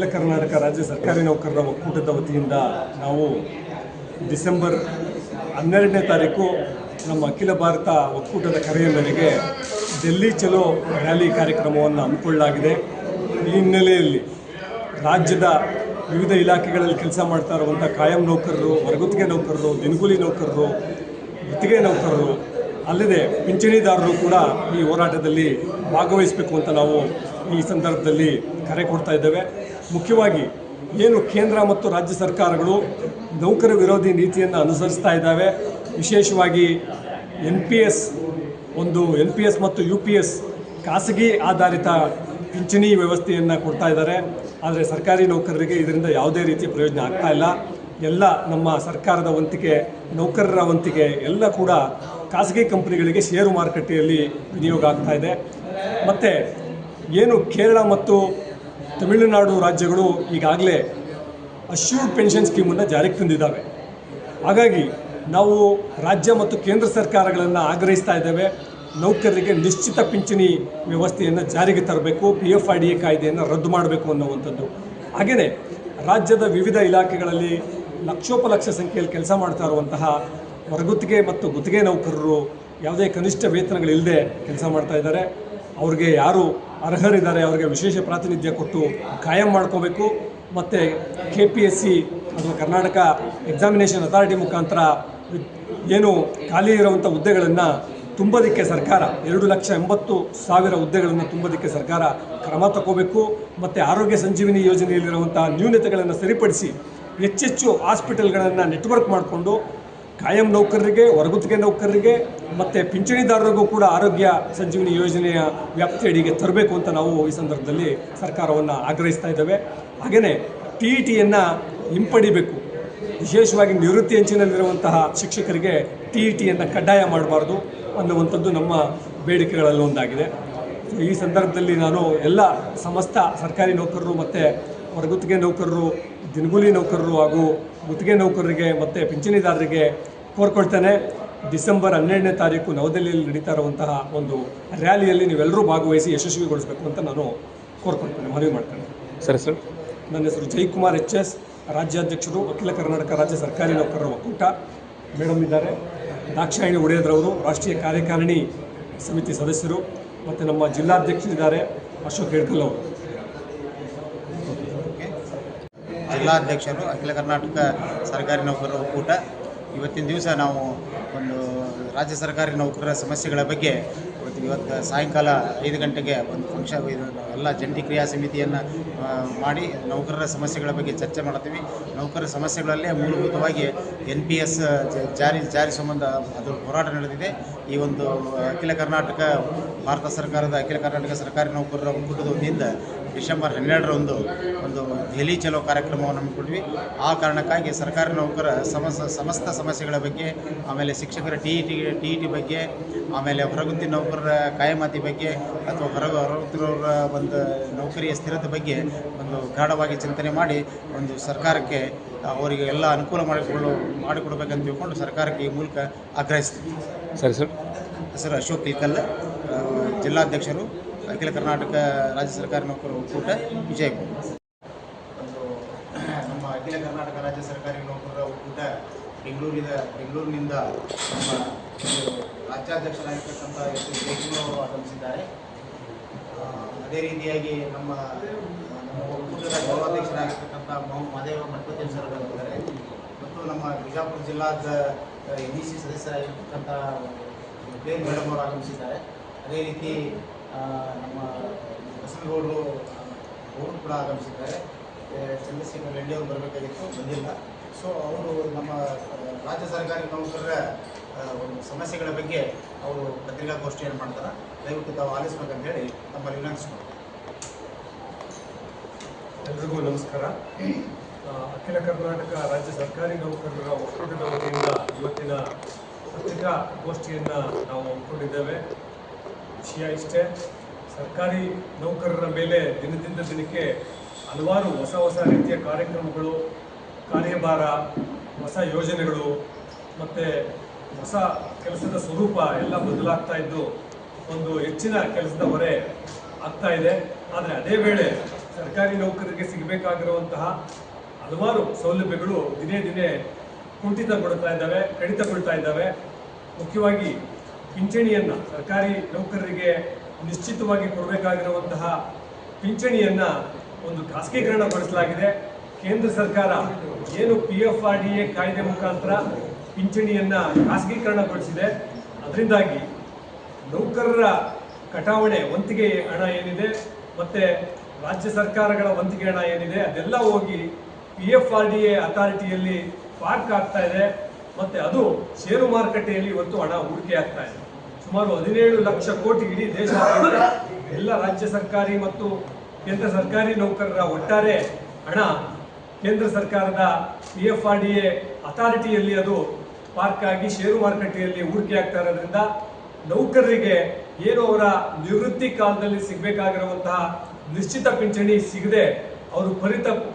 ಅಖಿಲ ಕರ್ನಾಟಕ ರಾಜ್ಯ ಸರ್ಕಾರಿ ನೌಕರರ ಒಕ್ಕೂಟದ ವತಿಯಿಂದ ನಾವು ಡಿಸೆಂಬರ್ 12ನೇ ತಾರೀಕು ನಮ್ಮ ಅಖಿಲ ಭಾರತ ಒಕ್ಕೂಟದ ಕರೆಯ ಮೇರೆಗೆ ಡೆಲ್ಲಿ ಚಲೋ ರ್ಯಾಲಿ ಕಾರ್ಯಕ್ರಮವನ್ನು ಹಮ್ಮಿಕೊಳ್ಳಲಾಗಿದೆ. ಈ ಹಿನ್ನೆಲೆಯಲ್ಲಿ ರಾಜ್ಯದ ವಿವಿಧ ಇಲಾಖೆಗಳಲ್ಲಿ ಕೆಲಸ ಮಾಡ್ತಾ ಇರುವಂಥ ಕಾಯಂ ನೌಕರರು, ಹೊರಗುತ್ತಿಗೆ ನೌಕರರು, ದಿನಗೂಲಿ ನೌಕರರು, ಗುತ್ತಿಗೆ ನೌಕರರು, ಅಲ್ಲದೆ ಪಿಂಚಣಿದಾರರು ಕೂಡ ಈ ಹೋರಾಟದಲ್ಲಿ ಭಾಗವಹಿಸಬೇಕು ಅಂತ ನಾವು ಈ ಸಂದರ್ಭದಲ್ಲಿ ಕರೆ ಕೊಡ್ತಾ ಇದ್ದೇವೆ. ಮುಖ್ಯವಾಗಿ ಏನು ಕೇಂದ್ರ ಮತ್ತು ರಾಜ್ಯ ಸರ್ಕಾರಗಳು ನೌಕರ ವಿರೋಧಿ ನೀತಿಯನ್ನು ಅನುಸರಿಸ್ತಾ ಇದ್ದಾವೆ. ವಿಶೇಷವಾಗಿ NPS ಮತ್ತು UPS ಖಾಸಗಿ ಆಧಾರಿತ ಪಿಂಚಣಿ ವ್ಯವಸ್ಥೆಯನ್ನು ಕೊಡ್ತಾ ಇದ್ದಾರೆ. ಆದರೆ ಸರ್ಕಾರಿ ನೌಕರರಿಗೆ ಇದರಿಂದ ಯಾವುದೇ ರೀತಿಯ ಪ್ರಯೋಜನ ಆಗ್ತಾ ಇಲ್ಲ. ಎಲ್ಲ ನಮ್ಮ ಸರ್ಕಾರದ ವಂತಿಗೆ, ನೌಕರರ ವಂತಿಗೆ ಎಲ್ಲ ಕೂಡ ಖಾಸಗಿ ಕಂಪನಿಗಳಿಗೆ ಷೇರು ಮಾರುಕಟ್ಟೆಯಲ್ಲಿ ವಿನಿಯೋಗ ಆಗ್ತಾ ಇದೆ. ಮತ್ತು ಏನು ಕೇರಳ ಮತ್ತು ತಮಿಳುನಾಡು ರಾಜ್ಯಗಳು ಈಗಾಗಲೇ ಅಶ್ಯೂರ್ಡ್ ಪೆನ್ಷನ್ ಸ್ಕೀಮನ್ನು ಜಾರಿಗೆ ತಂದಿದ್ದಾವೆ. ಹಾಗಾಗಿ ನಾವು ರಾಜ್ಯ ಮತ್ತು ಕೇಂದ್ರ ಸರ್ಕಾರಗಳನ್ನು ಆಗ್ರಹಿಸ್ತಾ ಇದ್ದೇವೆ, ನೌಕರರಿಗೆ ನಿಶ್ಚಿತ ಪಿಂಚಣಿ ವ್ಯವಸ್ಥೆಯನ್ನು ಜಾರಿಗೆ ತರಬೇಕು, PFIDA ಕಾಯ್ದೆಯನ್ನು ರದ್ದು ಮಾಡಬೇಕು ಅನ್ನುವಂಥದ್ದು. ಹಾಗೆಯೇ ರಾಜ್ಯದ ವಿವಿಧ ಇಲಾಖೆಗಳಲ್ಲಿ ಲಕ್ಷೋಪಲಕ್ಷ ಸಂಖ್ಯೆಯಲ್ಲಿ ಕೆಲಸ ಮಾಡ್ತಾ ಇರುವಂತಹ ಹೊರಗುತ್ತಿಗೆ ಮತ್ತು ಗುತ್ತಿಗೆ ನೌಕರರು ಯಾವುದೇ ಕನಿಷ್ಠ ವೇತನಗಳಿಲ್ಲದೆ ಕೆಲಸ ಮಾಡ್ತಾ ಇದ್ದಾರೆ. ಅವ್ರಿಗೆ ಯಾರು ಅರ್ಹರಿದ್ದಾರೆ ಅವರಿಗೆ ವಿಶೇಷ ಪ್ರಾತಿನಿಧ್ಯ ಕೊಟ್ಟು ಕಾಯಂ ಮಾಡ್ಕೋಬೇಕು. ಮತ್ತು KPSC ಅಥವಾ ಕರ್ನಾಟಕ ಎಕ್ಸಾಮಿನೇಷನ್ ಅಥಾರಿಟಿ ಮುಖಾಂತರ ಏನು ಖಾಲಿ ಇರುವಂಥ ಹುದ್ದೆಗಳನ್ನು ತುಂಬೋದಕ್ಕೆ ಸರ್ಕಾರ 2,80,000 ಹುದ್ದೆಗಳನ್ನು ತುಂಬೋದಕ್ಕೆ ಸರ್ಕಾರ ಕ್ರಮ ತಗೋಬೇಕು. ಮತ್ತು ಆರೋಗ್ಯ ಸಂಜೀವಿನಿ ಯೋಜನೆಯಲ್ಲಿರುವಂಥ ನ್ಯೂನತೆಗಳನ್ನು ಸರಿಪಡಿಸಿ ಹೆಚ್ಚೆಚ್ಚು ಹಾಸ್ಪಿಟಲ್ಗಳನ್ನು ನೆಟ್ವರ್ಕ್ ಮಾಡಿಕೊಂಡು ಕಾಯಂ ನೌಕರರಿಗೆ, ಹೊರಗುತ್ತಿಗೆ ನೌಕರರಿಗೆ ಮತ್ತು ಪಿಂಚಣಿದಾರರಿಗೂ ಕೂಡ ಆರೋಗ್ಯ ಸಂಜೀವಿನಿ ಯೋಜನೆಯ ವ್ಯಾಪ್ತಿಯಡಿಗೆ ತರಬೇಕು ಅಂತ ನಾವು ಈ ಸಂದರ್ಭದಲ್ಲಿ ಸರ್ಕಾರವನ್ನು ಆಗ್ರಹಿಸ್ತಾ ಇದ್ದೇವೆ. ಹಾಗೆಯೇ TETಯನ್ನು ಹಿಂಪಡಿಬೇಕು. ವಿಶೇಷವಾಗಿ ನಿವೃತ್ತಿ ಅಂಚಿನಲ್ಲಿರುವಂತಹ ಶಿಕ್ಷಕರಿಗೆ TETಯನ್ನು ಕಡ್ಡಾಯ ಮಾಡಬಾರ್ದು ಅನ್ನುವಂಥದ್ದು ನಮ್ಮ ಬೇಡಿಕೆಗಳಲ್ಲಿ ಒಂದಾಗಿದೆ. ಈ ಸಂದರ್ಭದಲ್ಲಿ ನಾನು ಎಲ್ಲ ಸಮಸ್ತ ಸರ್ಕಾರಿ ನೌಕರರು ಮತ್ತು ಹೊರಗುತ್ತಿಗೆ ನೌಕರರು, ದಿನಗೂಲಿ ನೌಕರರು ಹಾಗೂ ಗುತ್ತಿಗೆ ನೌಕರರಿಗೆ ಮತ್ತು ಪಿಂಚಣಿದಾರರಿಗೆ ಕೋರ್ಕೊಳ್ತೇನೆ, ಡಿಸೆಂಬರ್ 12ನೇ ತಾರೀಕು ನವದೆಹಲಿಯಲ್ಲಿ ನಡೀತಾ ಇರುವಂತಹ ಒಂದು ರ್ಯಾಲಿಯಲ್ಲಿ ನೀವೆಲ್ಲರೂ ಭಾಗವಹಿಸಿ ಯಶಸ್ವಿಗೊಳಿಸಬೇಕು ಅಂತ ನಾನು ಕೋರ್ಕೊಳ್ತೇನೆ, ಮನವಿ ಮಾಡ್ತೇನೆ. ಸರ್ ನನ್ನ ಹೆಸರು ಜಯಕುಮಾರ್ HS, ರಾಜ್ಯಾಧ್ಯಕ್ಷರು, ಅಖಿಲ ಕರ್ನಾಟಕ ರಾಜ್ಯ ಸರ್ಕಾರಿ ನೌಕರರ ಒಕ್ಕೂಟ. ಮೇಡಮ್ ಇದ್ದಾರೆ, ದಾಕ್ಷಾಯಿಣಿ ಒಡೆಯದ್ರವರು, ರಾಷ್ಟ್ರೀಯ ಕಾರ್ಯಕಾರಿಣಿ ಸಮಿತಿ ಸದಸ್ಯರು, ಮತ್ತು ನಮ್ಮ ಜಿಲ್ಲಾಧ್ಯಕ್ಷರಿದ್ದಾರೆ ಅಶೋಕ್ ಹೆಡ್ಕಲ್ ಅವರು. ಜಿಲ್ಲಾಧ್ಯಕ್ಷರು, ಅಖಿಲ ಕರ್ನಾಟಕ ಸರ್ಕಾರಿ ನೌಕರರ ಒಕ್ಕೂಟ. ಇವತ್ತಿನ ದಿವಸ ನಾವು ಒಂದು ರಾಜ್ಯ ಸರ್ಕಾರಿ ನೌಕರರ ಸಮಸ್ಯೆಗಳ ಬಗ್ಗೆ ಇವತ್ತು ಸಾಯಂಕಾಲ 5 ಗಂಟೆಗೆ ಒಂದು ಫಂಕ್ಷನ್, ಎಲ್ಲ ಜಂಟಿ ಕ್ರಿಯಾ ಸಮಿತಿಯನ್ನು ಮಾಡಿ ನೌಕರರ ಸಮಸ್ಯೆಗಳ ಬಗ್ಗೆ ಚರ್ಚೆ ಮಾಡ್ತೀವಿ. ನೌಕರರ ಸಮಸ್ಯೆಗಳಲ್ಲೇ ಮೂಲಭೂತವಾಗಿ NPS ಜಾರಿ ಸಂಬಂಧ ಅದು ಹೋರಾಟ ನಡೆದಿದೆ. ಈ ಒಂದು ಭಾರತ ಸರ್ಕಾರದ ಅಖಿಲ ಕರ್ನಾಟಕ ಸರ್ಕಾರಿ ನೌಕರರ ಒಕ್ಕೂಟದ ವತಿಯಿಂದ ಡಿಸೆಂಬರ್ 12ರಂದು ಒಂದು ದೆಹಲಿ ಚಲೋ ಕಾರ್ಯಕ್ರಮವನ್ನು ಹಮ್ಮಿಕೊಂಡ್ವಿ. ಆ ಕಾರಣಕ್ಕಾಗಿ ಸರ್ಕಾರಿ ನೌಕರ ಸಮಸ್ತ ಸಮಸ್ಯೆಗಳ ಬಗ್ಗೆ, ಆಮೇಲೆ ಶಿಕ್ಷಕರ TET ಬಗ್ಗೆ, ಆಮೇಲೆ ಹೊರಗುತ್ತಿ ನೌಕರರ ಕಾಯಮಾತಿ ಬಗ್ಗೆ ಅಥವಾ ಹೊರಗುತ್ತಿರೋರ ಒಂದು ನೌಕರಿಯ ಸ್ಥಿರತೆ ಬಗ್ಗೆ ಒಂದು ಗಾಢವಾಗಿ ಚಿಂತನೆ ಮಾಡಿ ಒಂದು ಸರ್ಕಾರಕ್ಕೆ ಅವರಿಗೆ ಎಲ್ಲ ಅನುಕೂಲ ಮಾಡಿಕೊಡ್ಬೇಕಂತ ತಿಳ್ಕೊಂಡು ಸರ್ಕಾರಕ್ಕೆ ಈ ಮೂಲಕ ಆಗ್ರಹಿಸ್ತೀವಿ. ಸರ್ ಹೆಸರು ಅಶೋಕ್ ಹಿಡ್ಕಲ್, ಜಿಲ್ಲಾಧ್ಯಕ್ಷರು, ಅಖಿಲ ಕರ್ನಾಟಕ ರಾಜ್ಯ ಸರ್ಕಾರಿ ನೌಕರರ ಒಕ್ಕೂಟ, ವಿಜಯಪುರ. ನಮ್ಮ ಅಖಿಲ ಕರ್ನಾಟಕ ರಾಜ್ಯ ಸರ್ಕಾರಿ ನೌಕರರ ಒಕ್ಕೂಟ ಬೆಂಗಳೂರಿನಿಂದ ನಮ್ಮ ರಾಜ್ಯಾಧ್ಯಕ್ಷರಾಗಿರ್ತಕ್ಕಂಥ ಜಯಕುಮಾರ್ ಅವರು ಆಗಮಿಸಿದ್ದಾರೆ. ಅದೇ ರೀತಿಯಾಗಿ ನಮ್ಮ ಒಕ್ಕೂಟದ ಗೌರವಾಧ್ಯಕ್ಷರಾಗಿರ್ತಕ್ಕಂಥ ಮಹದೇವ ಮಠಪತಿ ಸರ್ ಬಂದಿದ್ದಾರೆ. ಮತ್ತು ನಮ್ಮ ಬಿಜಾಪುರ ಜಿಲ್ಲಾದ NEC ಸದಸ್ಯರಾಗಿರ್ತಕ್ಕಂಥ ಮೇಡಮ್ ಅವರು ಆಗಮಿಸಿದ್ದಾರೆ. ಅದೇ ರೀತಿ ನಮ್ಮ ಬಸನಗೌಡರು ಅವರು ಕೂಡ ಆಗಮಿಸಿದ್ದಾರೆ. ಚಂದ್ರಶೇಖರ್ ರೆಡ್ಡಿ ಅವರು ಬರಬೇಕಾಗಿತ್ತು, ಬಂದಿಲ್ಲ. ಸೊ ಅವರು ನಮ್ಮ ರಾಜ್ಯ ಸರ್ಕಾರಿ ನೌಕರರ ಒಂದು ಸಮಸ್ಯೆಗಳ ಬಗ್ಗೆ ಅವರು ಪತ್ರಿಕಾಗೋಷ್ಠಿಯನ್ನು ಮಾಡ್ತಾರೆ. ದಯವಿಟ್ಟು ತಾವು ಆಲಿಸ್ಬೇಕಂತ ಹೇಳಿ ನಮ್ಮಲ್ಲಿ ವಿನಂತಿಸ್ಕೊಳ್ತಾರೆ. ಎಲ್ರಿಗೂ ನಮಸ್ಕಾರ. ಅಖಿಲ ಕರ್ನಾಟಕ ರಾಜ್ಯ ಸರ್ಕಾರಿ ನೌಕರರ ಒಕ್ಕೂಟದ ವತಿಯಿಂದ ಇವತ್ತಿನ ಪತ್ರಿಕಾಗೋಷ್ಠಿಯನ್ನು ನಾವು ಹಮ್ಮಿಕೊಂಡಿದ್ದೇವೆ. ವಿಷಯ ಇಷ್ಟೇ, ಸರ್ಕಾರಿ ನೌಕರರ ಮೇಲೆ ದಿನದಿಂದ ದಿನಕ್ಕೆ ಹಲವಾರು ಹೊಸ ರೀತಿಯ ಕಾರ್ಯಕ್ರಮಗಳು, ಕಾರ್ಯಭಾರ, ಹೊಸ ಯೋಜನೆಗಳು ಮತ್ತು ಹೊಸ ಕೆಲಸದ ಸ್ವರೂಪ ಎಲ್ಲ ಬದಲಾಗ್ತಾ ಇದ್ದು ಒಂದು ಹೆಚ್ಚಿನ ಕೆಲಸದ ಹೊರೆ ಆಗ್ತಾ ಇದೆ. ಆದರೆ ಅದೇ ವೇಳೆ ಸರ್ಕಾರಿ ನೌಕರರಿಗೆ ಸಿಗಬೇಕಾಗಿರುವಂತಹ ಹಲವಾರು ಸೌಲಭ್ಯಗಳು ದಿನೇ ದಿನೇ ಕುಂಠಿತಗೊಳ್ತಾ ಇದ್ದಾವೆ, ಕಡಿತಗೊಳ್ತಾ ಇದ್ದಾವೆ. ಮುಖ್ಯವಾಗಿ ಪಿಂಚಣಿಯನ್ನು ಸರ್ಕಾರಿ ನೌಕರರಿಗೆ ನಿಶ್ಚಿತವಾಗಿ ಕೊಡಬೇಕಾಗಿರುವಂತಹ ಪಿಂಚಣಿಯನ್ನು ಒಂದು ಖಾಸಗೀಕರಣಗೊಳಿಸಲಾಗಿದೆ. ಕೇಂದ್ರ ಸರ್ಕಾರ ಏನು PFRDA ಕಾಯ್ದೆ ಮುಖಾಂತರ ಪಿಂಚಣಿಯನ್ನು ಖಾಸಗೀಕರಣಗೊಳಿಸಿದೆ, ಅದರಿಂದಾಗಿ ನೌಕರರ ಕಟಾವಣೆ ವಂತಿಗೆ ಹಣ ಏನಿದೆ ಮತ್ತು ರಾಜ್ಯ ಸರ್ಕಾರಗಳ ವಂತಿಗೆ ಹಣ ಏನಿದೆ ಅದೆಲ್ಲ ಹೋಗಿ PFRDA ಅಥಾರಿಟಿಯಲ್ಲಿ ಪಾರ್ಕ್ ಆಗ್ತಾ ಇದೆ ಮತ್ತು ಅದು ಷೇರು ಮಾರುಕಟ್ಟೆಯಲ್ಲಿ ಇವತ್ತು ಹಣ ಹೂಡಿಕೆ ಆಗ್ತಾ ಇದೆ. ಸುಮಾರು 17 ಲಕ್ಷ ಕೋಟಿ ಇಡೀ ದೇಶಾದ್ಯಂತ ಎಲ್ಲ ರಾಜ್ಯ ಸರ್ಕಾರಿ ಮತ್ತು ಕೇಂದ್ರ ಸರ್ಕಾರಿ ನೌಕರರ ಒಟ್ಟಾರೆ ಹಣ ಕೇಂದ್ರ ಸರ್ಕಾರದ PFRDA ಅಥಾರಿಟಿಯಲ್ಲಿ ಅದು ಪಾರ್ಕ್ ಆಗಿ ಷೇರು ಮಾರುಕಟ್ಟೆಯಲ್ಲಿ ಹೂಡಿಕೆ ಆಗ್ತಾ ಇರೋದ್ರಿಂದ ನೌಕರರಿಗೆ ಏನು ಅವರ ನಿವೃತ್ತಿ ಕಾಲದಲ್ಲಿ ಸಿಗಬೇಕಾಗಿರುವಂತಹ ನಿಶ್ಚಿತ ಪಿಂಚಣಿ ಸಿಗದೆ ಅವರು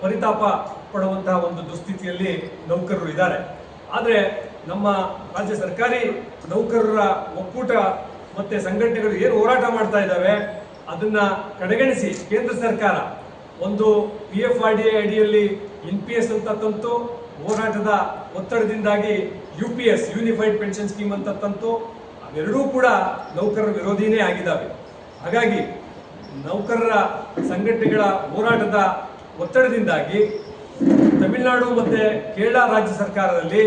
ಪರಿತಾಪ ಪಡುವಂತಹ ಒಂದು ದುಸ್ಥಿತಿಯಲ್ಲಿ ನೌಕರರು ಇದ್ದಾರೆ. ಆದರೆ ನಮ್ಮ ರಾಜ್ಯ ಸರ್ಕಾರಿ ನೌಕರರ ಒಕ್ಕೂಟ ಮತ್ತು ಸಂಘಟನೆಗಳು ಏನು ಹೋರಾಟ ಮಾಡ್ತಾ ಇದ್ದಾವೆ ಅದನ್ನು ಕಡೆಗಣಿಸಿ ಕೇಂದ್ರ ಸರ್ಕಾರ ಒಂದು PFRDA ಅಡಿಯಲ್ಲಿ NPS ಅಂತ ತಂತು, ಹೋರಾಟದ ಒತ್ತಡದಿಂದಾಗಿ UPS ಯೂನಿಫೈಡ್ ಪೆನ್ಷನ್ ಸ್ಕೀಮ್ ಅಂತ ತಂತು. ಅವೆರಡೂ ಕೂಡ ನೌಕರರ ವಿರೋಧಿನೇ ಆಗಿದ್ದಾವೆ. ಹಾಗಾಗಿ ನೌಕರರ ಸಂಘಟನೆಗಳ ಹೋರಾಟದ ಒತ್ತಡದಿಂದಾಗಿ ತಮಿಳುನಾಡು ಮತ್ತು ಕೇರಳ ರಾಜ್ಯ ಸರ್ಕಾರದಲ್ಲಿ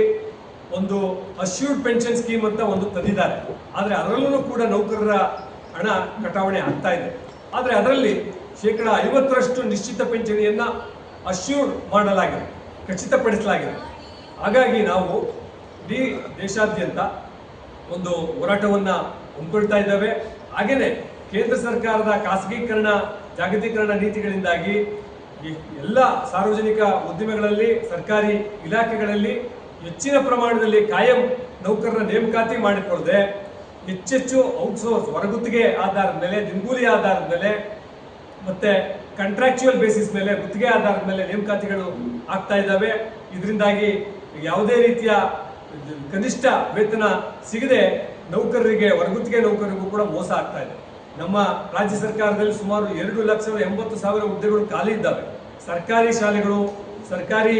ಒಂದು ಅಶ್ಯೂರ್ಡ್ ಪೆನ್ಷನ್ ಸ್ಕೀಮ್ ಅಂತ ಒಂದು ತಂದಿದ್ದಾರೆ. ಆದರೆ ಅದರಲ್ಲೂ ಕೂಡ ನೌಕರರ ಹಣ ಕಟಾವಣೆ ಆಗ್ತಾ ಇದೆ. ಆದರೆ ಅದರಲ್ಲಿ 50% ನಿಶ್ಚಿತ ಪಿಂಚಣಿಯನ್ನು ಅಶ್ಯೂರ್ಡ್ ಮಾಡಲಾಗಿದೆ, ಖಚಿತಪಡಿಸಲಾಗಿದೆ. ಹಾಗಾಗಿ ನಾವು ಇಡೀ ದೇಶಾದ್ಯಂತ ಒಂದು ಹೋರಾಟವನ್ನು ಹಮ್ಮಿಕೊಳ್ತಾ ಇದ್ದಾವೆ. ಹಾಗೆಯೇ ಕೇಂದ್ರ ಸರ್ಕಾರದ ಖಾಸಗೀಕರಣ ಜಾಗತೀಕರಣ ನೀತಿಗಳಿಂದಾಗಿ ಎಲ್ಲ ಸಾರ್ವಜನಿಕ ಉದ್ದಿಮೆಗಳಲ್ಲಿ, ಸರ್ಕಾರಿ ಇಲಾಖೆಗಳಲ್ಲಿ ಹೆಚ್ಚಿನ ಪ್ರಮಾಣದಲ್ಲಿ ಕಾಯಂ ನೌಕರರ ನೇಮಕಾತಿ ಮಾಡಿಕೊಳ್ಳದೆ ಹೆಚ್ಚೆಚ್ಚು ಔಟ್ಸೋರ್ಸ್ ಹೊರಗುತ್ತಿಗೆ ಆಧಾರದ ಮೇಲೆ, ದಿನಗೂಲಿ ಆಧಾರದ ಮೇಲೆ ಮತ್ತು ಕಾಂಟ್ರಾಕ್ಚುಯಲ್ ಬೇಸಿಸ್ ಮೇಲೆ, ಗುತ್ತಿಗೆ ಆಧಾರದ ಮೇಲೆ ನೇಮಕಾತಿಗಳು ಆಗ್ತಾ ಇದ್ದಾವೆ. ಇದರಿಂದಾಗಿ ಯಾವುದೇ ರೀತಿಯ ಕನಿಷ್ಠ ವೇತನ ಸಿಗದೆ ನೌಕರರಿಗೆ, ಹೊರಗುತ್ತಿಗೆ ನೌಕರರಿಗೂ ಕೂಡ ಮೋಸ ಆಗ್ತಾ ಇದೆ. ನಮ್ಮ ರಾಜ್ಯ ಸರ್ಕಾರದಲ್ಲಿ ಸುಮಾರು 2,80,000 ಹುದ್ದೆಗಳು ಖಾಲಿ ಇದ್ದಾವೆ. ಸರ್ಕಾರಿ ಶಾಲೆಗಳು, ಸರ್ಕಾರಿ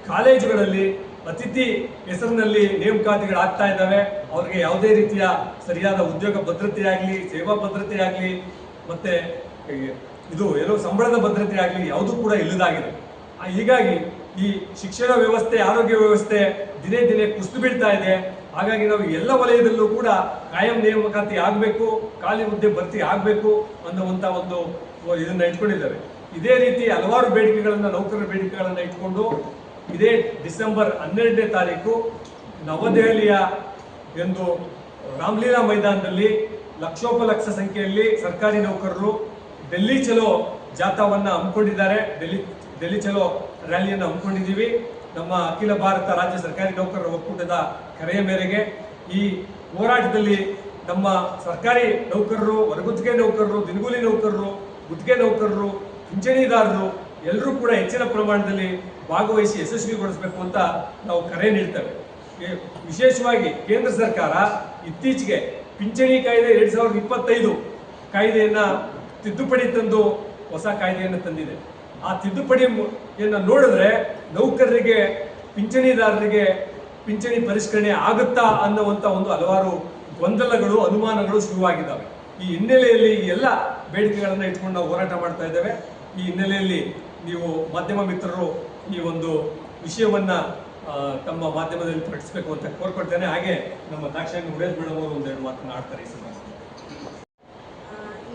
ಕಾಲೇಜುಗಳಲ್ಲಿ ಅತಿಥಿ ಹೆಸರಿನಲ್ಲಿ ನೇಮಕಾತಿಗಳಾಗ್ತಾ ಇದ್ದಾವೆ. ಅವ್ರಿಗೆ ಯಾವುದೇ ರೀತಿಯ ಸರಿಯಾದ ಉದ್ಯೋಗ ಭದ್ರತೆ ಆಗಲಿ, ಸೇವಾ ಭದ್ರತೆ ಆಗಲಿ, ಮತ್ತು ಇದು ಏನೋ ಸಂಬಳದ ಭದ್ರತೆ ಆಗಲಿ ಯಾವುದೂ ಕೂಡ ಇಲ್ಲದಾಗಿದೆ. ಹೀಗಾಗಿ ಈ ಶಿಕ್ಷಣ ವ್ಯವಸ್ಥೆ, ಆರೋಗ್ಯ ವ್ಯವಸ್ಥೆ ದಿನೇ ದಿನೇ ಕುಸಿದು ಬೀಳ್ತಾ ಇದೆ. ಹಾಗಾಗಿ ನಾವು ಎಲ್ಲ ವಲಯದಲ್ಲೂ ಕೂಡ ಕಾಯಂ ನೇಮಕಾತಿ ಆಗಬೇಕು, ಖಾಲಿ ಹುದ್ದೆ ಭರ್ತಿ ಆಗಬೇಕು ಅನ್ನುವಂಥ ಒಂದು ಇದನ್ನು ಇಟ್ಕೊಂಡಿದ್ದೇವೆ. ಇದೇ ರೀತಿ ಹಲವಾರು ಬೇಡಿಕೆಗಳನ್ನು, ನೌಕರರ ಬೇಡಿಕೆಗಳನ್ನು ಇಟ್ಕೊಂಡು ಇದೇ ಡಿಸೆಂಬರ್ 12ನೇ ತಾರೀಕು ನವದೆಹಲಿಯ ಒಂದು ರಾಮಲೀಲಾ ಮೈದಾನದಲ್ಲಿ ಲಕ್ಷೋಪಲಕ್ಷ ಸಂಖ್ಯೆಯಲ್ಲಿ ಸರ್ಕಾರಿ ನೌಕರರು ಡೆಲ್ಲಿ ಚಲೋ ಜಾಥಾವನ್ನು ಹಮ್ಮಿಕೊಂಡಿದ್ದಾರೆ. ಡೆಲ್ಲಿ ಚಲೋ ರ್ಯಾಲಿಯನ್ನು ಹಮ್ಮಿಕೊಂಡಿದ್ದೀವಿ. ನಮ್ಮ ಅಖಿಲ ಭಾರತ ರಾಜ್ಯ ಸರ್ಕಾರಿ ನೌಕರರ ಒಕ್ಕೂಟದ ಕರೆಯ ಮೇರೆಗೆ ಈ ಹೋರಾಟದಲ್ಲಿ ನಮ್ಮ ಸರ್ಕಾರಿ ನೌಕರರು, ಹೊರಗುತ್ತಿಗೆ ನೌಕರರು, ದಿನಗೂಲಿ ನೌಕರರು, ಗುತ್ತಿಗೆ ನೌಕರರು, ಪಿಂಚಣಿದಾರರು ಎಲ್ಲರೂ ಕೂಡ ಹೆಚ್ಚಿನ ಪ್ರಮಾಣದಲ್ಲಿ ಭಾಗವಹಿಸಿ ಯಶಸ್ವಿಗೊಳಿಸಬೇಕು ಅಂತ ನಾವು ಕರೆ ನೀಡ್ತೇವೆ. ವಿಶೇಷವಾಗಿ ಕೇಂದ್ರ ಸರ್ಕಾರ ಇತ್ತೀಚೆಗೆ ಪಿಂಚಣಿ ಕಾಯ್ದೆ 2025 ಕಾಯ್ದೆಯನ್ನು ತಿದ್ದುಪಡಿ ತಂದು ಹೊಸ ಕಾಯ್ದೆಯನ್ನು ತಂದಿದೆ. ಆ ತಿದ್ದುಪಡಿಯನ್ನು ನೋಡಿದ್ರೆ ನೌಕರರಿಗೆ, ಪಿಂಚಣಿದಾರರಿಗೆ ಪಿಂಚಣಿ ಪರಿಷ್ಕರಣೆ ಆಗುತ್ತಾ ಅನ್ನುವಂಥ ಒಂದು ಹಲವಾರು ಗೊಂದಲಗಳು, ಅನುಮಾನಗಳು ಶುರುವಾಗಿದ್ದಾವೆ. ಈ ಹಿನ್ನೆಲೆಯಲ್ಲಿ ಈ ಎಲ್ಲ ಬೇಡಿಕೆಗಳನ್ನು ಇಟ್ಕೊಂಡು ನಾವು ಹೋರಾಟ ಮಾಡ್ತಾ ಇದ್ದೇವೆ. ಈ ಹಿನ್ನೆಲೆಯಲ್ಲಿ ನೀವು ಮಾಧ್ಯಮ ಮಿತ್ರರು ಈ ಒಂದು ವಿಷಯವನ್ನು ತಮ್ಮ ಮಾಧ್ಯಮದಲ್ಲಿ ಪ್ರಕಟಿಸಬೇಕು ಅಂತ ಕೋರ್ಕೊಳ್ತೇನೆ. ಹಾಗೆ ನಮ್ಮ ದಾಕ್ಷಾಯಣಿ ಉಡೇಶ್ ಮೇಡಮ್ ಅವರು ಒಂದೆರಡು ಮಾತನ್ನು ಆಡ್ತಾರೆ. ಈ ಸಂದರ್ಭದಲ್ಲಿ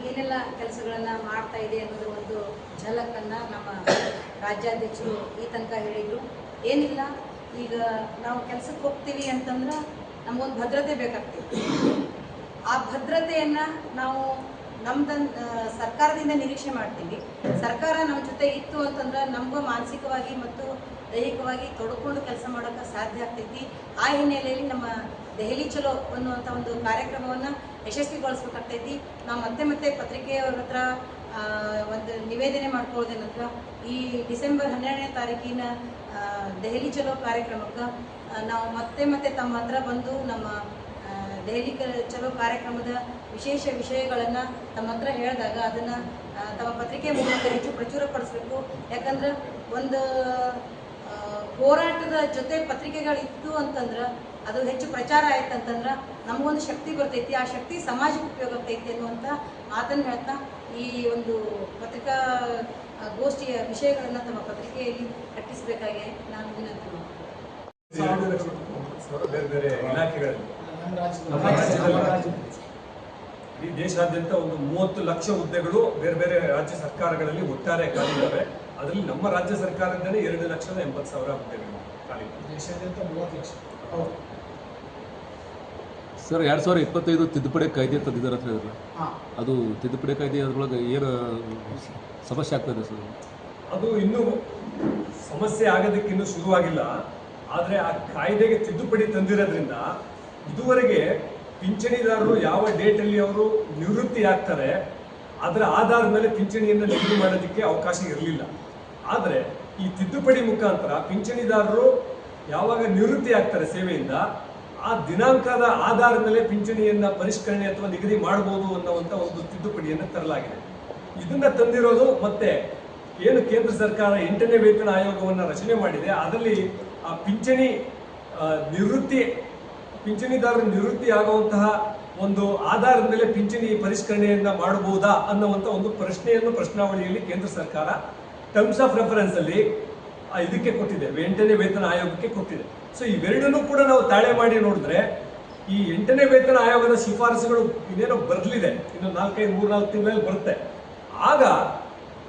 ಏನೆಲ್ಲ ಕೆಲಸಗಳನ್ನು ಮಾಡ್ತಾ ಇದೆ ಅನ್ನೋದು ಒಂದು ಝಲಕನ್ನು ನಮ್ಮ ರಾಜ್ಯಾಧ್ಯಕ್ಷರು ಈ ತನಕ ಹೇಳಿದರು. ಏನಿಲ್ಲ, ಈಗ ನಾವು ಕೆಲಸಕ್ಕೆ ಹೋಗ್ತೀವಿ ಅಂತಂದ್ರೆ ನಮಗೊಂದು ಭದ್ರತೆ ಬೇಕಾಗ್ತದೆ. ಆ ಭದ್ರತೆಯನ್ನು ನಾವು ಸರ್ಕಾರದಿಂದ ನಿರೀಕ್ಷೆ ಮಾಡ್ತೀವಿ. ಸರ್ಕಾರ ನಮ್ಮ ಜೊತೆ ಇತ್ತು ಅಂತಂದ್ರೆ ನಮಗೂ ಮಾನಸಿಕವಾಗಿ ಮತ್ತು ದೈಹಿಕವಾಗಿ ತೊಡ್ಕೊಂಡು ಕೆಲಸ ಮಾಡೋಕ್ಕೆ ಸಾಧ್ಯ ಆಗ್ತೈತಿ. ಆ ಹಿನ್ನೆಲೆಯಲ್ಲಿ ನಮ್ಮ ದೆಹಲಿ ಚಲೋ ಅನ್ನುವಂಥ ಒಂದು ಕಾರ್ಯಕ್ರಮವನ್ನು ಯಶಸ್ವಿಗೊಳಿಸ್ಬೇಕಾಗ್ತೈತಿ. ನಾವು ಮತ್ತೆ ಪತ್ರಿಕೆಯವ್ರ ಹತ್ರ ಒಂದು ನಿವೇದನೆ ಮಾಡ್ಕೊಳ್ಳೋದೇನಂದ್ರೆ, ಈ ಡಿಸೆಂಬರ್ 12ನೇ ತಾರೀಕಿನ ದೆಹಲಿ ಚಲೋ ಕಾರ್ಯಕ್ರಮಕ್ಕೆ ನಾವು ಮತ್ತೆ ತಮ್ಮ ಹತ್ರ ಬಂದು ನಮ್ಮ ದೆಹಲಿ ಚಲೋ ಕಾರ್ಯಕ್ರಮದ ವಿಶೇಷ ವಿಷಯಗಳನ್ನು ತಮ್ಮ ಹತ್ರ ಹೇಳಿದಾಗ ಅದನ್ನು ತಮ್ಮ ಪತ್ರಿಕೆ ಮೂಲಕ ಹೆಚ್ಚು ಪ್ರಚುರಪಡಿಸಬೇಕು. ಯಾಕಂದ್ರೆ ಒಂದು ಹೋರಾಟದ ಜೊತೆ ಪತ್ರಿಕೆಗಳಿತ್ತು ಅಂತಂದ್ರೆ ಅದು ಹೆಚ್ಚು ಪ್ರಚಾರ ಆಯ್ತು ಅಂತಂದ್ರೆ ನಮಗೊಂದು ಶಕ್ತಿ ಬರ್ತೈತಿ, ಆ ಶಕ್ತಿ ಸಮಾಜಕ್ಕೆ ಉಪಯೋಗ ಆಗ್ತೈತಿ ಅನ್ನುವಂಥ ಮಾತನ್ನು ಹೇಳ್ತಾ ಈ ಒಂದು ಪತ್ರಿಕಾ ಗೋಷ್ಠಿಯ ವಿಷಯಗಳನ್ನು ತಮ್ಮ ಪತ್ರಿಕೆಯಲ್ಲಿ ಕಟ್ಟಿಸಬೇಕಾಗಿ ನಾನು ವಿನಂತಿ ಮಾಡ್ತೀನಿ. ಬೇರೆ ಬೇರೆ ಇಲಾಖೆಗಳಲ್ಲಿ ಈ ದೇಶಾದ್ಯಂತ ಒಂದು 30 ಲಕ್ಷ ಹುದ್ದೆಗಳು ಬೇರೆ ಬೇರೆ ರಾಜ್ಯ ಸರ್ಕಾರಗಳಲ್ಲಿ ಒಟ್ಟಾರೆ ಖಾಲಿ ಇದ್ದಾವೆ. ಅದರಲ್ಲಿ ನಮ್ಮ ರಾಜ್ಯ ಸರ್ಕಾರದಿಂದಲೇ 2,80,000 ಹುದ್ದೆಗಳು ಖಾಲಿ. ದೇಶಾದ್ಯಂತ 30 ಲಕ್ಷ. ಸರ್ 2025 ತಿದ್ದುಪಡಿ ಕಾಯ್ದೆ ತಂದಿದ್ದಾರೆ ಅಂತ ಹೇಳಿದ್ರೆ ಅದು ತಿದ್ದುಪಡಿ ಕಾಯ್ದೆ ಅದ್ರೊಳಗೆ ಏನು ಸಮಸ್ಯೆ ಆಗ್ತದೆ ಸರ್? ಅದು ಇನ್ನೂ ಸಮಸ್ಯೆ ಆಗೋದಕ್ಕೆ ಇನ್ನೂ ಶುರುವಾಗಿಲ್ಲ. ಆದರೆ ಆ ಕಾಯ್ದೆಗೆ ತಿದ್ದುಪಡಿ ತಂದಿರೋದ್ರಿಂದ ಇದುವರೆಗೆ ಪಿಂಚಣಿದಾರರು ಯಾವ ಡೇಟಲ್ಲಿ ಅವರು ನಿವೃತ್ತಿ ಆಗ್ತಾರೆ ಅದರ ಆಧಾರದ ಮೇಲೆ ಪಿಂಚಣಿಯನ್ನು ನಿಗದಿ ಮಾಡೋದಕ್ಕೆ ಅವಕಾಶ ಇರಲಿಲ್ಲ. ಆದರೆ ಈ ತಿದ್ದುಪಡಿ ಮುಖಾಂತರ ಪಿಂಚಣಿದಾರರು ಯಾವಾಗ ನಿವೃತ್ತಿ ಆಗ್ತಾರೆ ಸೇವೆಯಿಂದ ಆ ದಿನಾಂಕದ ಆಧಾರದ ಮೇಲೆ ಪಿಂಚಣಿಯನ್ನು ಪರಿಷ್ಕರಣೆ ಅಥವಾ ನಿಗದಿ ಮಾಡಬಹುದು ಅನ್ನುವಂಥ ಒಂದು ತಿದ್ದುಪಡಿಯನ್ನು ತರಲಾಗಿದೆ. ಇದನ್ನ ತಂದಿರೋದು ಮತ್ತೆ ಏನು ಕೇಂದ್ರ ಸರ್ಕಾರ 8ನೇ ವೇತನ ಆಯೋಗವನ್ನು ರಚನೆ ಮಾಡಿದೆ, ಅದರಲ್ಲಿ ಆ ಪಿಂಚಣಿದಾರರು ನಿವೃತ್ತಿ ಆಗುವಂತಹ ಒಂದು ಆಧಾರದ ಮೇಲೆ ಪಿಂಚಣಿ ಪರಿಷ್ಕರಣೆಯನ್ನ ಮಾಡಬಹುದಾ ಅನ್ನುವಂಥ ಒಂದು ಪ್ರಶ್ನೆಯನ್ನು ಪ್ರಶ್ನಾವಳಿಯಲ್ಲಿ ಕೇಂದ್ರ ಸರ್ಕಾರ ಟರ್ಮ್ಸ್ ಆಫ್ ರೆಫರೆನ್ಸ್ ಅಲ್ಲಿ ಇದಕ್ಕೆ ಕೊಟ್ಟಿದೆ, 8ನೇ ವೇತನ ಆಯೋಗಕ್ಕೆ ಕೊಟ್ಟಿದೆ. ಸೊ ಇವೆರಡನ್ನೂ ಕೂಡ ನಾವು ತಾಳೆ ಮಾಡಿ ನೋಡಿದ್ರೆ ಈ 8ನೇ ವೇತನ ಆಯೋಗದ ಶಿಫಾರಸುಗಳು ಇನ್ನೇನೋ ಬರಲಿದೆ, ಇನ್ನು 3-4 ತಿಂಗಳಲ್ಲಿ ಬರುತ್ತೆ. ಆಗ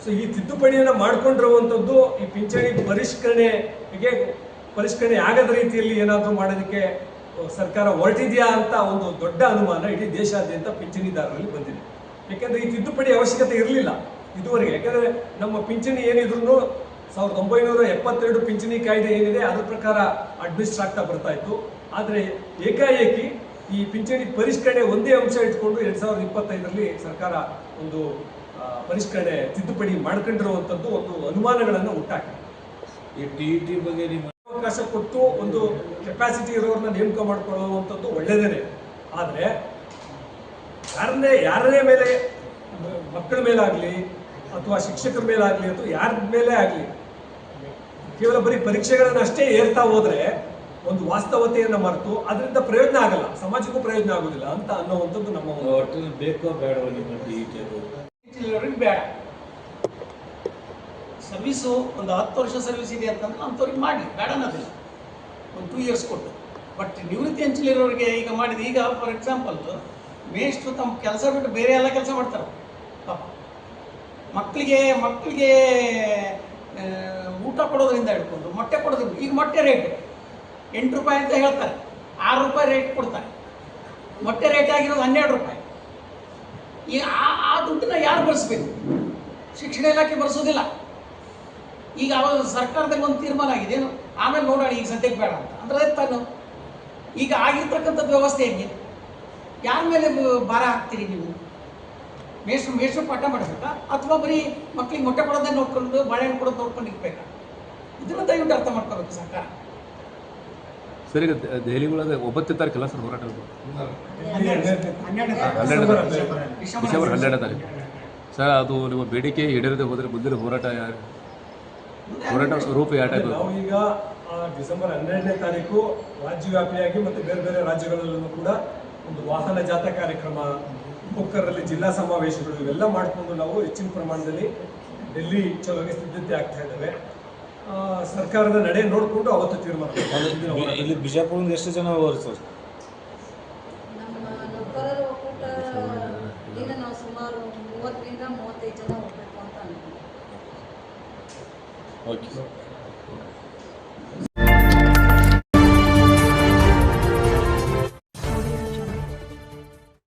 ಸೊ ಈ ತಿದ್ದುಪಡಿಯನ್ನು ಮಾಡ್ಕೊಂಡಿರುವಂಥದ್ದು ಈ ಪಿಂಚಣಿ ಪರಿಷ್ಕರಣೆ ಆಗದ ರೀತಿಯಲ್ಲಿ ಏನಾದರೂ ಮಾಡೋದಕ್ಕೆ ಸರ್ಕಾರ ಹೊರಟಿದೆಯಾ ಅಂತ ಒಂದು ದೊಡ್ಡ ಅನುಮಾನ ಇಡೀ ದೇಶಾದ್ಯಂತ ಪಿಂಚಣಿದಾರರಲ್ಲಿ ಬಂದಿದೆ. ಯಾಕೆಂದ್ರೆ ಈ ತಿದ್ದುಪಡಿ ಅವಶ್ಯಕತೆ ಇರಲಿಲ್ಲ ಇದುವರೆಗೆ. ಯಾಕೆಂದ್ರೆ ನಮ್ಮ ಪಿಂಚಣಿ ಏನಿದ್ರು 1972 ಪಿಂಚಣಿ ಕಾಯ್ದೆ ಏನಿದೆ ಅದ್ರ ಪ್ರಕಾರ ಅಡ್ಮಿನಿಸ್ಟ್ರ್ ಆಗ್ತಾ ಬರ್ತಾ ಇತ್ತು. ಆದರೆ ಏಕಾಏಕಿ ಈ ಪಿಂಚಣಿ ಪರಿಷ್ಕರಣೆ ಒಂದೇ ಅಂಶ ಇಟ್ಕೊಂಡು 2025ರಲ್ಲಿ ಸರ್ಕಾರ ಒಂದು ಪರಿಷ್ಕರಣೆ ತಿದ್ದುಪಡಿ ಮಾಡ್ಕೊಂಡಿರುವಂಥದ್ದು ಒಂದು ಅನುಮಾನಗಳನ್ನು ಉಂಟಾಗಿದೆ. ಈ ಟಿ ಬಗ್ಗೆ ಅವಕಾಶ ಕೊಟ್ಟು ಒಂದು ಕೆಪಾಸಿಟಿ ಇರೋರನ್ನ ನೇಮಕ ಮಾಡಿಕೊಳ್ಳುವಂಥದ್ದು ಒಳ್ಳೆಯದೇನೆ. ಆದರೆ ಯಾರನೇ ಮೇಲೆ, ಮಕ್ಕಳ ಮೇಲಾಗಲಿ ಅಥವಾ ಶಿಕ್ಷಕರ ಮೇಲಾಗಲಿ ಅಥವಾ ಯಾರ ಮೇಲೆ ಆಗಲಿ ಕೇವಲ ಬರೀ ಪರೀಕ್ಷೆಗಳನ್ನು ಅಷ್ಟೇ ಏರ್ತಾ ಹೋದ್ರೆ ಒಂದು ವಾಸ್ತವತೆಯನ್ನು ಮರೆತು ಅದರಿಂದ ಪ್ರಯೋಜನ ಆಗಲ್ಲ, ಸಮಾಜಕ್ಕೂ ಪ್ರಯೋಜನ ಆಗೋದಿಲ್ಲ ಅಂತ ಅನ್ನುವಂಥದ್ದು ನಮ್ಮ ಒಟ್ಟಿನಲ್ಲಿ ಬೇಕೋ ಬೇಡವೋ ನಿಮ್ಮ ಬೇಡ. ಸರ್ವಿಸು ಒಂದು 10 ವರ್ಷ ಸರ್ವಿಸ್ ಇದೆ ಅಂತಂದ್ರೆ ಅಂಥವ್ರಿಗೆ ಮಾಡಿ, ಬೇಡ ಅನ್ನೋದಿಲ್ಲ, ಒಂದು 2 ಇಯರ್ಸ್ ಕೊಟ್ಟು. ಬಟ್ ನಿವೃತ್ತಿ ಅಂಚಲಿರೋರಿಗೆ ಈಗ ಮಾಡಿದ, ಈಗ ಫಾರ್ ಎಕ್ಸಾಂಪಲ್ ಮೇಷ್ಟ್ರು ತಮ್ಮ ಕೆಲಸ ಬಿಟ್ಟು ಬೇರೆ ಎಲ್ಲ ಕೆಲಸ ಮಾಡ್ತಾರೆ ಪಾಪ. ಮಕ್ಕಳಿಗೆ ಊಟ ಕೊಡೋದ್ರಿಂದ ಹಿಡ್ಕೊಂಡು ಮೊಟ್ಟೆ ಕೊಡೋದ್ರಿಂದ, ಈಗ ಮೊಟ್ಟೆ ರೇಟ್ 8 ರೂಪಾಯಿ ಅಂತ ಹೇಳ್ತಾರೆ, 6 ರೂಪಾಯಿ ರೇಟ್ ಕೊಡ್ತಾರೆ. ಮೊಟ್ಟೆ ರೇಟ್ ಆಗಿರೋದು 12 ರೂಪಾಯಿ. ಈಗ ಆ ದುಡ್ಡನ್ನ ಯಾರು ಬಳಸಬೇಕು? ಶಿಕ್ಷಣ ಇಲಾಖೆ ಬಳಸೋದಿಲ್ಲ. ಈಗ ಅವಾಗ ಸರ್ಕಾರದಲ್ಲಿ ಒಂದು ತೀರ್ಮಾನ ಆಗಿದೆ, ಆಮೇಲೆ ನೋಡೋಣ, ಈಗ ಸದ್ಯಕ್ಕೆ ಬೇಡ ಅಂತ ಅಂದ್ರೆ ತಾನು ಈಗ ಆಗಿರ್ತಕ್ಕಂಥದ್ದು ವ್ಯವಸ್ಥೆ ಹೆಂಗೆ? ಯಾರ ಮೇಲೆ ಭಾರ ಹಾಕ್ತೀರಿ ನೀವು? ಮೇಷ್ಟ್ರು ಪಾಠ ಮಾಡಬೇಕಾ ಅಥವಾ ಬರೀ ಮಕ್ಕಳಿಗೆ ಮೊಟ್ಟೆ ಕೊಡೋದೇ ನೋಡ್ಕೊಂಡು ಬಾಳೆಹಣ್ಣು ಕೊಡೋದು ನೋಡ್ಕೊಂಡು ಇರ್ಬೇಕಾ? ಇದನ್ನು ದಯವಿಟ್ಟು ಅರ್ಥ ಮಾಡ್ಕೋಬೇಕು ಸರ್ಕಾರ. ಸರ್ ಈಗ ದೆಹಲಿ ಒಳಗೆ 9ನೇ ತಾರೀಕಲ್ಲ ಸರ್ ಹೋರಾಟ? 12 ಡಿಸೆಂಬರ್ 12ನೇ ತಾರೀಕು ಸರ್. ಅದು ನಿಮ್ಮ ಬೇಡಿಕೆ ಈಡೇರದೆ ಹೋದರೆ ಮುಂದಿನ ಹೋರಾಟ ರೂಪ ಯಾವ ಟೈಪ್? ನಾವು ಈಗ ಡಿಸೆಂಬರ್ 12ನೇ ತಾರೀಕು ರಾಜ್ಯವ್ಯಾಪಿಯಾಗಿ ಮತ್ತು ಬೇರೆ ಬೇರೆ ರಾಜ್ಯಗಳಲ್ಲೂ ಕೂಡ ಒಂದು ವಾಹನ ಜಾಥಾ ಕಾರ್ಯಕ್ರಮ, ಕೊಕ್ಕರಲ್ಲಿ ಜಿಲ್ಲಾ ಸಮಾವೇಶಗಳು ಇವೆಲ್ಲ ಮಾಡಿಕೊಂಡು ನಾವು ಹೆಚ್ಚಿನ ಪ್ರಮಾಣದಲ್ಲಿ ಡೆಲ್ಲಿ ಚಲೋಗೆ ಸಿದ್ಧತೆ ಆಗ್ತಾ ಇದ್ದಾವೆ. ಸರ್ಕಾರದ ನಡೆ ನೋಡಿಕೊಂಡು ಅವತ್ತು ತೀರ್ಮಾನ. ಇಲ್ಲಿ ಬಿಜಾಪುರದಿಂದ ಎಷ್ಟು ಜನ ಹೋಗೋರು ಸರ್? ನಮ್ಮ ನೌಕರರ ಒಕ್ಕೂಟದಿಂದ ನಾವು ಸುಮಾರು 30ರಿಂದ 35 ಜನ ಹೋಗ್ಬೇಕು ಅಂತ ಅನ್ಕೊಂಡ್ವಿ. ಓಕೆ.